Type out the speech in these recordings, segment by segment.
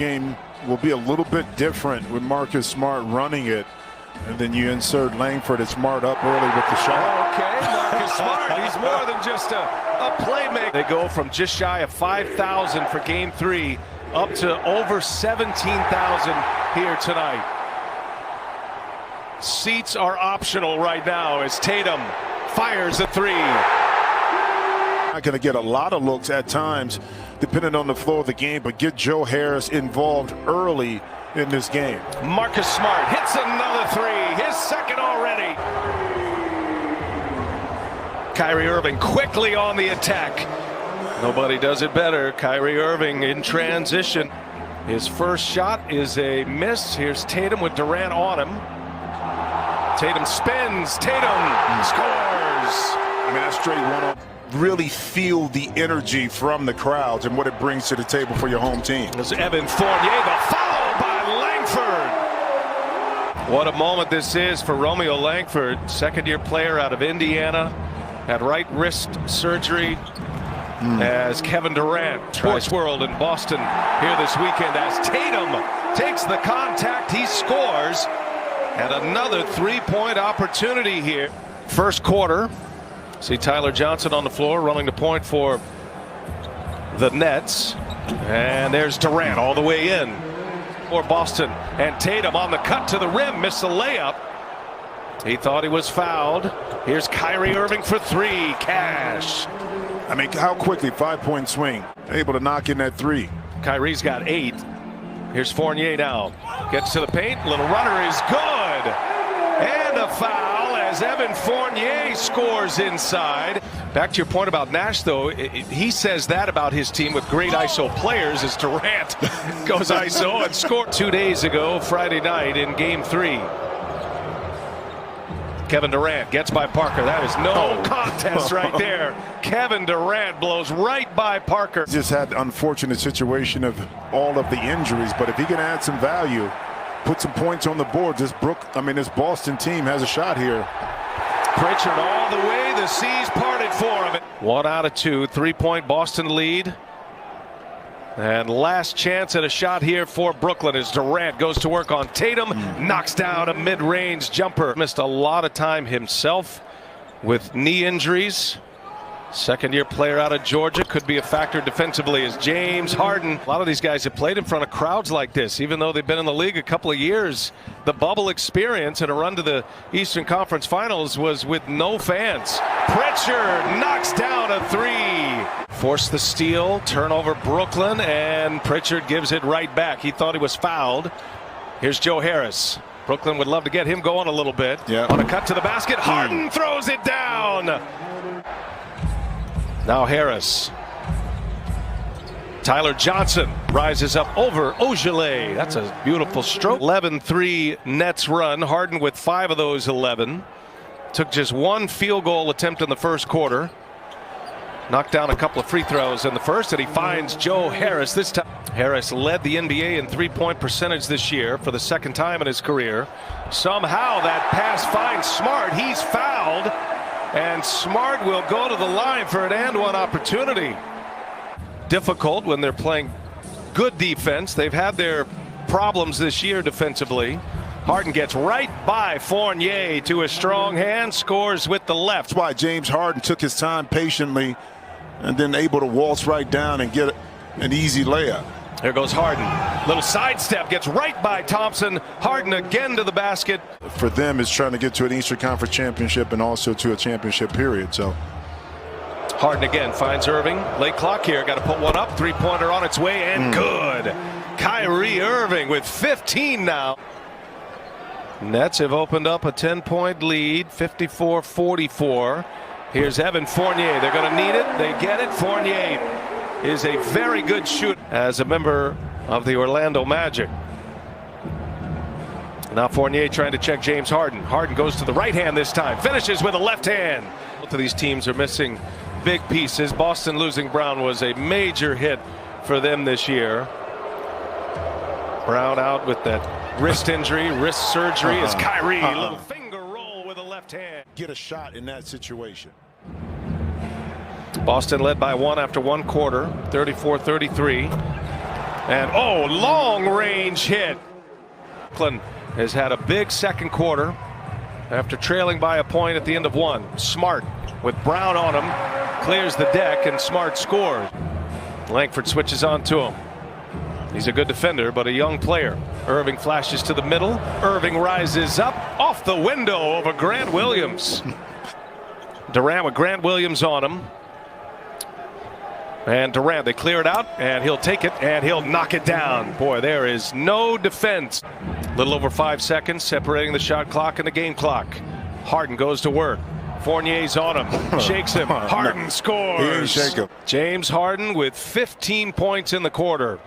game will be a little bit different with Marcus Smart running it. And then you insert Langford and Smart up early with the shot. Okay, Marcus Smart, he's more than just a playmaker. They go from just shy of 5,000 for game 3 up to over 17,000 here tonight. Seats are optional right now as Tatum fires a 3. Not going to get a lot of looks at times, depending on the flow of the game, but get Joe Harris involved early in this game. Marcus Smart hits another 3, his second already. Kyrie Irving quickly on the attack. Nobody does it better. Kyrie Irving in transition. His first shot is a miss. Here's Tatum with Durant on him. Tatum spins. Tatum scores. I mean, that straight one-up. Really feel the energy from the crowds and what it brings to the table for your home team. There's Evan Fournier, the foul by Langford. What a moment this is for Romeo Langford, second-year player out of Indiana, had right wrist surgery. As Kevin Durant, Sports World in Boston here this weekend, as Tatum takes the contact, he scores, and another three-point opportunity here. First quarter, see Tyler Johnson on the floor running the point for the Nets, and there's Durant all the way in for Boston, and Tatum on the cut to the rim, missed the layup. He thought he was fouled. Here's Kyrie Irving for 3, cash. I mean, how quickly, 5-point swing, able to knock in that 3. Kyrie's got 8. Here's Fournier now. Gets to the paint. Little runner is good. And a foul as Evan Fournier scores inside. Back to your point about Nash, though, he says that about his team with great ISO players as Durant goes ISO and scored 2 days ago, Friday night in Game 3. Kevin Durant gets by Parker. That is no contest right there. Kevin Durant blows right by Parker. Just had the unfortunate situation of all of the injuries, but if he can add some value, put some points on the board, this Boston team has a shot here. Pritchard all the way. The seas parted for him. 1 out of 2. 3-point Boston lead. And last chance at a shot here for Brooklyn as Durant goes to work on Tatum. Knocks down a mid-range jumper. Missed a lot of time himself with knee injuries. Second-year player out of Georgia, could be a factor defensively as James Harden. A lot of these guys have played in front of crowds like this, even though they've been in the league a couple of years. The bubble experience and a run to the Eastern Conference Finals was with no fans. Pritchard knocks down a 3. Forced the steal, turnover Brooklyn, and Pritchard gives it right back. He thought he was fouled. Here's Joe Harris. Brooklyn would love to get him going a little bit. On a cut to the basket, Harden throws it down. Now Harris. Tyler Johnson rises up over Ogilvy. That's a beautiful stroke. 11-3 Nets run. Harden with 5 of those 11. Took just 1 field goal attempt in the first quarter. Knocked down a couple of free throws in the first, and he finds Joe Harris this time. Harris led the NBA in 3-point percentage this year for the second time in his career. Somehow that pass finds Smart. He's fouled. And Smart will go to the line for an and-one opportunity. Difficult when they're playing good defense. They've had their problems this year defensively. Harden gets right by Fournier to a strong hand, scores with the left. That's why James Harden took his time patiently and then able to waltz right down and get an easy layup. There goes Harden. Little sidestep, gets right by Thompson. Harden again to the basket. For them, it's trying to get to an Eastern Conference championship and also to a championship period. So Harden again finds Irving. Late clock here. Got to put one up. 3-pointer on its way and good. Kyrie Irving with 15 now. Nets have opened up a 10-point lead, 54-44. Here's Evan Fournier. They're going to need it. They get it. Fournier is a very good shooter as a member of the Orlando Magic. Now Fournier trying to check James Harden. Harden goes to the right hand this time. Finishes with a left hand. Both of these teams are missing big pieces. Boston losing Brown was a major hit for them this year. Brown out with that wrist injury, wrist surgery as Kyrie. Little finger roll with a left hand. Get a shot in that situation. Boston led by 1 after 1 quarter, 34-33. And oh, long range hit. Brooklyn has had a big second quarter after trailing by a point at the end of one. Smart with Brown on him, clears the deck, and Smart scores. Langford switches on to him. He's a good defender, but a young player. Irving flashes to the middle. Irving rises up off the window over Grant Williams. Durant with Grant Williams on him. And Durant, they clear it out, and he'll take it, and he'll knock it down. Boy, there is no defense. A little over 5 seconds separating the shot clock and the game clock. Harden goes to work. Fournier's on him, shakes him. Harden scores. He didn't shake him. James Harden with 15 points in the quarter.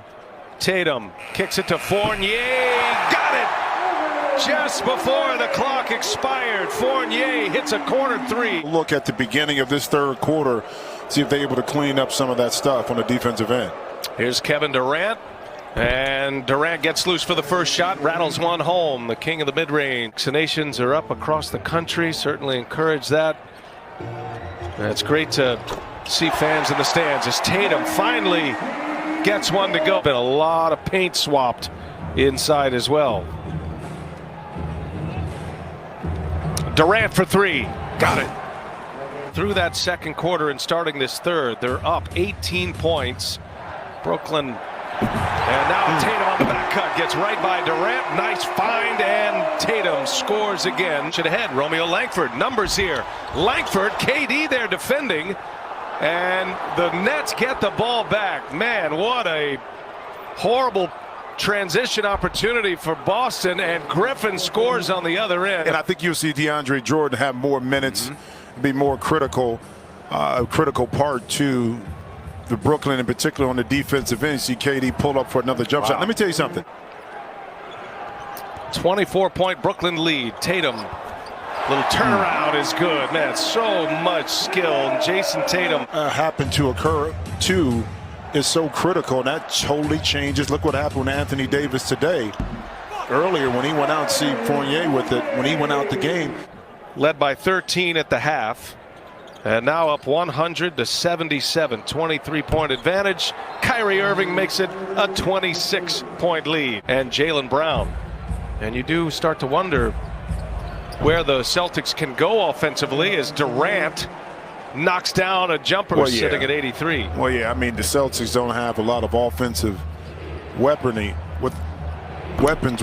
Tatum kicks it to Fournier. Got it just before the clock expired. Fournier hits a corner three. Look at the beginning of this third quarter. See if they're able to clean up some of that stuff on the defensive end. Here's Kevin Durant. And Durant gets loose for the first shot, rattles one home. The king of the mid-range. Vaccinations are up across the country. Certainly encourage that. It's great to see fans in the stands as Tatum finally gets one to go. Been a lot of paint swapped inside as well. Durant for three. Got it. Through that second quarter and starting this third, they're up 18 points. Brooklyn. And now Tatum on the back cut gets right by Durant. Nice find, and Tatum scores again. Should ahead. Romeo Langford. Numbers here. Langford, KD there defending. And the Nets get the ball back. Man, what a horrible transition opportunity for Boston, and Griffin scores on the other end. And I think you'll see DeAndre Jordan have more minutes, be more critical part to the Brooklyn, in particular on the defensive end. You see KD pull up for another jump shot. Let me tell you something. 24-point Brooklyn lead. Tatum. Little turnaround is good. Man, so much skill. Jason Tatum. Happened to occur too is so critical, and that totally changes. Look what happened with Anthony Davis today. Earlier when he went out, see Fournier with it, when he went out the game. Led by 13 at the half. And now up 100 to 77. 23-point advantage. Kyrie Irving makes it a 26-point lead. And Jaylen Brown. And you do start to wonder where the Celtics can go offensively as Durant knocks down a jumper sitting at 83. Well, yeah, I mean, the Celtics don't have a lot of offensive weapons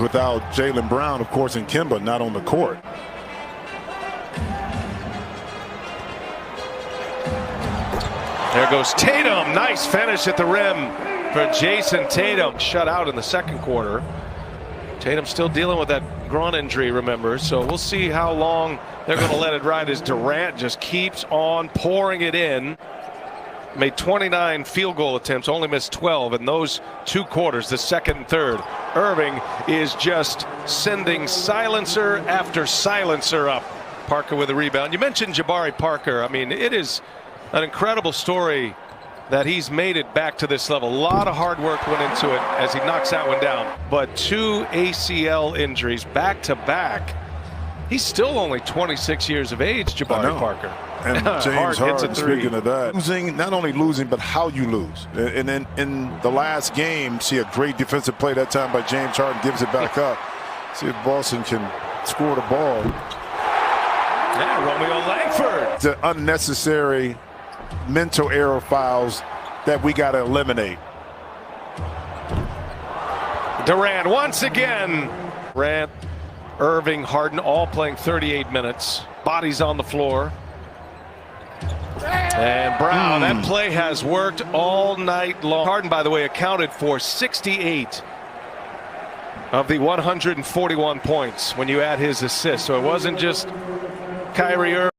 without Jaylen Brown, of course, and Kemba not on the court. There goes Tatum. Nice finish at the rim for Jason Tatum. Shut out in the second quarter. Tatum still dealing with that groin injury, remember, so we'll see how long they're going to let it ride as Durant just keeps on pouring it in. Made 29 field goal attempts, only missed 12 in those two quarters, the second and third. Irving is just sending silencer after silencer up. Parker with a rebound. You mentioned Jabari Parker. I mean, it is an incredible story that he's made it back to this level. A lot of hard work went into it as he knocks that one down. But 2 ACL injuries back to back. He's still only 26 years of age, Jabari Parker. And James Harden, speaking of that, losing, not only losing, but how you lose. And then in the last game, see a great defensive play that time by James Harden, gives it back up. See if Boston can score the ball. Yeah, Romeo Langford. The unnecessary mental error fouls that we got to eliminate. Durant once again. Durant, Irving, Harden all playing 38 minutes. Bodies on the floor. And Brown, that play has worked all night long. Harden, by the way, accounted for 68 of the 141 points when you add his assists. So it wasn't just Kyrie Irving.